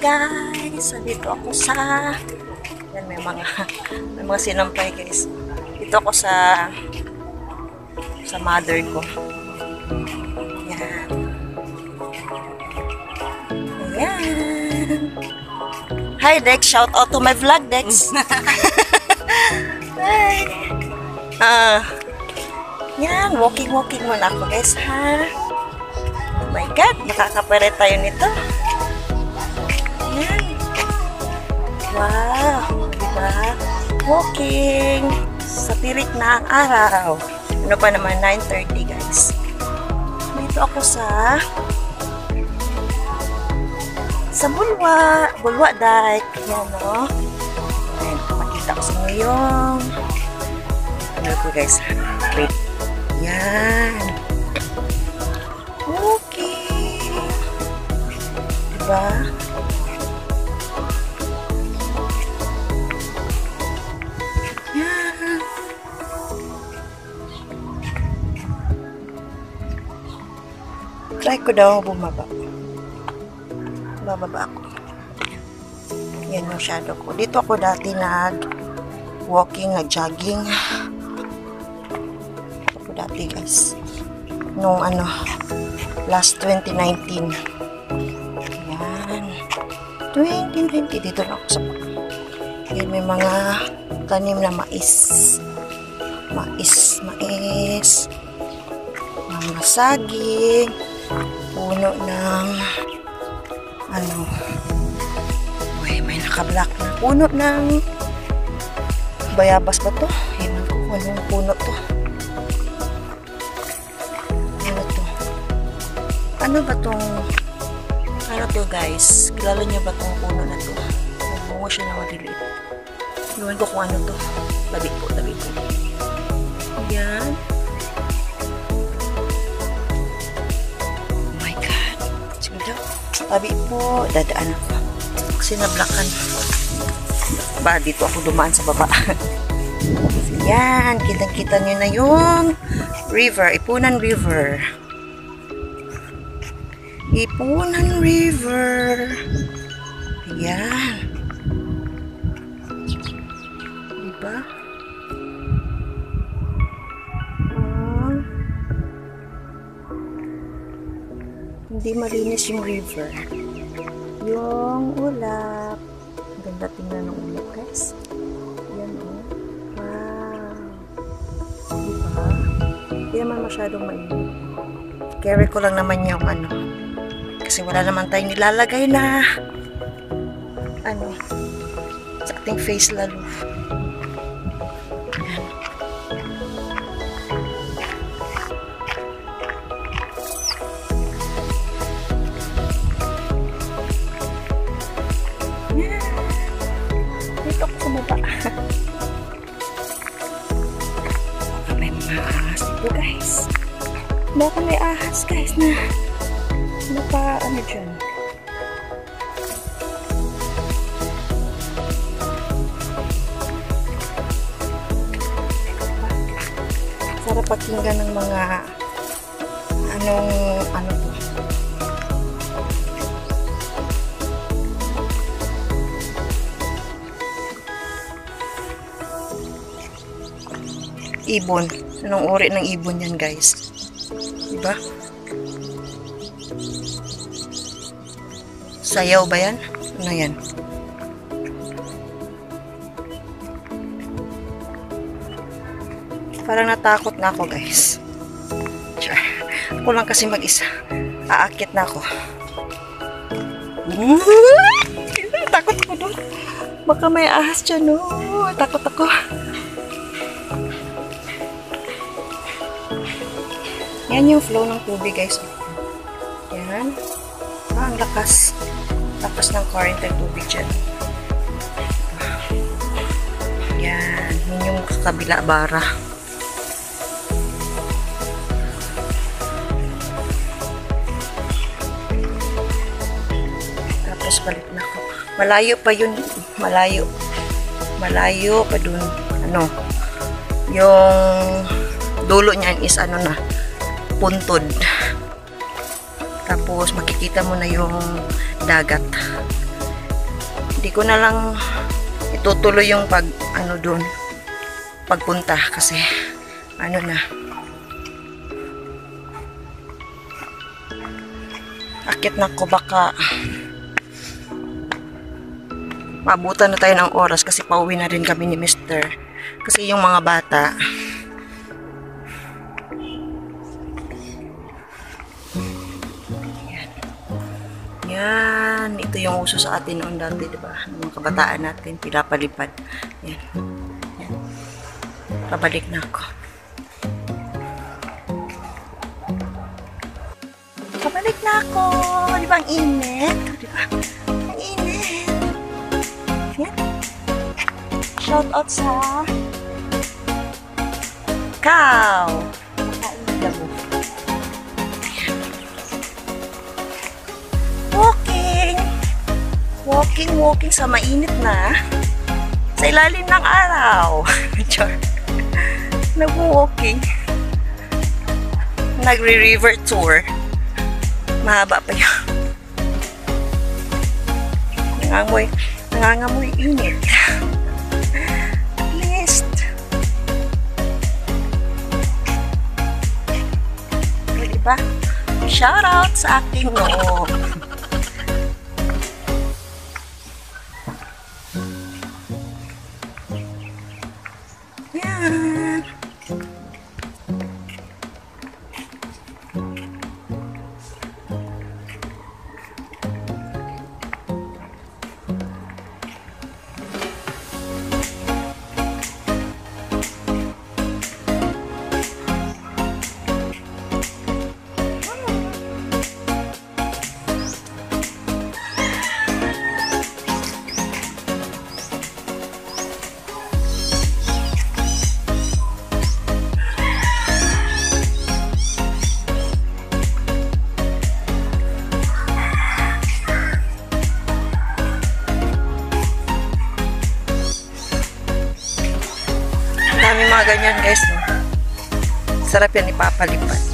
guys, dito ako sa yan, may mga sinampay guys. Dito ako sa mother ko. Yan. Ayan. Hi Dex, shout out to my vlog Dex. Hi. Yan, walking muna ako guys ha. Oh my god, makakapere tayo nito. Yan. Wow, diba? Walking sa tirik na ang araw. Ano pa naman, 9:30 guys. Dito ako sa Bulwa Dike. Yan o. Ayan, pakita ko sa inyo yung ano ko guys. Wait. Yan. Okay. Diba? Yan. Try ko daw bumaba. Bababa ako. Yan yung shadow ko. Dito ako dati nag-walking, nag-jogging. Ako dati guys. Nung last 2019. Yan. 2020. Dito na ako sa yan, may mga tanim na mais. Mais. Mga saging. Puno ng uy, may naka-black na puno ng bayabas ba to? Himan ko kung anong puno to. Ano to? Ano ba tong guys? Kilala niyo ba tong puno na to? Bungo siya na madiliit. Iwan ko kung ano to. Tabi ko. Yan. Oh my god. Sige daw. Tabi po, dadaan ako. Kasi nablakan. Ba, dito ako dumaan sa baba. Yan, kitang-kita nyo na yung river, Ipunan River. Ipunan River. Yan. Diba? Hindi malinis yung river. Yung ulap. Ganda tingnan ng ulap guys. Yan o. Wow. Diba? Hindi naman masyadong mainit. Carry ko lang naman yung kasi wala naman tayong nilalagay na sa ating face lalo. Dito ako sumaba. Baka may mga ahas dito guys. Baka may ahas guys na dyan. Sarap pakinggan ng mga ano to. Ibon. Anong uri ng ibon yan guys? Diba? Sayaw ba yan? Ano yan? Parang natakot na ako guys. Ako lang kasi mag-isa. Aakit na ako. Takot ako doon. Baka may ahas dyan. Takot ako. Yan yung flow ng tubig guys. Yan. Ang lakas. Lakas ng current ng tubig dyan. Yan. Yun yung kabila bara. Tapos balik na ako. Malayo pa yun. Malayo pa dun. Yung dulo niyan is puntod. Tapos makikita mo na yung dagat. Hindi ko na lang itutuloy yung doon pagpunta kasi ano na, akit na ko, baka maabutan na tayo ng oras kasi pauwi na rin kami ni Mr. Kasi yung mga bata yan, ito yung uso sa atin noon dati, diba? Ng mga kabataan natin, pinapalipad. Yan. Yan. Pabalik na ako. Pabalik na ako. Di ba ang init? Di ba? Ang init. Yan. Shout out sa cow. Makain na mo. Walking sa mainit na, sa ilalim ng araw. Char. Nag-walking. Nagre-river tour. Mahaba pa yun. Nangangamoy init. At least. Diba? Shout out sa aking noo. Daming mga ganyan guys, no? Sarap yan ipapalipad.